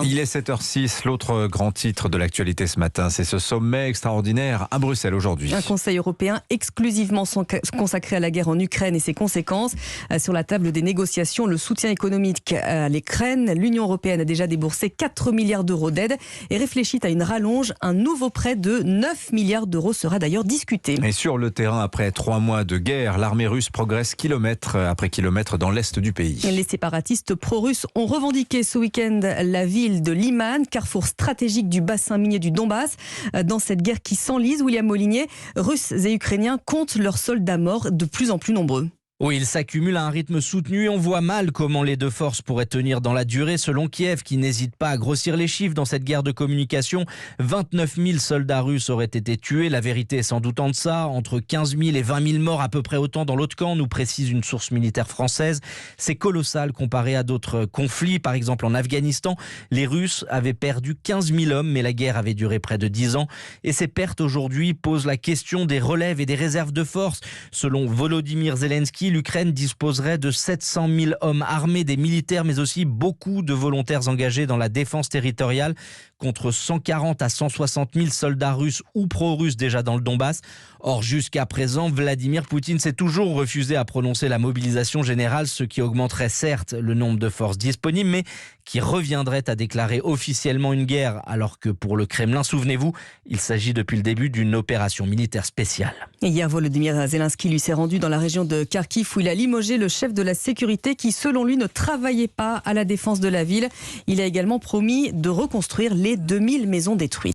Il est 7h06, l'autre grand titre de l'actualité ce matin, c'est ce sommet extraordinaire à Bruxelles aujourd'hui. Un Conseil européen exclusivement consacré à la guerre en Ukraine et ses conséquences. Sur la table des négociations, le soutien économique à l'Ukraine. L'Union européenne a déjà déboursé 4 milliards d'euros d'aide et réfléchit à une rallonge. Un nouveau prêt de 9 milliards d'euros sera d'ailleurs discuté. Et sur le terrain, après 3 mois de guerre, l'armée russe progresse kilomètre après kilomètre dans l'est du pays. Les séparatistes pro-russes ont revendiqué ce week-end la ville de Liman, carrefour stratégique du bassin minier du Donbass. Dans cette guerre qui s'enlise, William Molinier, Russes et Ukrainiens comptent leurs soldats morts de plus en plus nombreux. Oui, ils s'accumulent à un rythme soutenu et on voit mal comment les deux forces pourraient tenir dans la durée selon Kiev qui n'hésite pas à grossir les chiffres dans cette guerre de communication. 29 000 soldats russes auraient été tués. La vérité est sans doute en deçà. Entre 15 000 et 20 000 morts, à peu près autant dans l'autre camp, nous précise une source militaire française. C'est colossal comparé à d'autres conflits. Par exemple, en Afghanistan, les Russes avaient perdu 15 000 hommes, mais la guerre avait duré près de 10 ans. Et ces pertes aujourd'hui posent la question des relèves et des réserves de force. Selon Volodymyr Zelensky, l'Ukraine disposerait de 700 000 hommes armés, des militaires, mais aussi beaucoup de volontaires engagés dans la défense territoriale, contre 140 à 160 000 soldats russes ou pro-russes déjà dans le Donbass. Or, jusqu'à présent, Vladimir Poutine s'est toujours refusé à prononcer la mobilisation générale, ce qui augmenterait certes le nombre de forces disponibles, mais qui reviendrait à déclarer officiellement une guerre, alors que pour le Kremlin, souvenez-vous, il s'agit depuis le début d'une opération militaire spéciale. Et hier, Volodymyr Zelensky lui s'est rendu dans la région de Kharkiv où il a limogé le chef de la sécurité qui, selon lui, ne travaillait pas à la défense de la ville. Il a également promis de reconstruire les 2000 maisons détruites.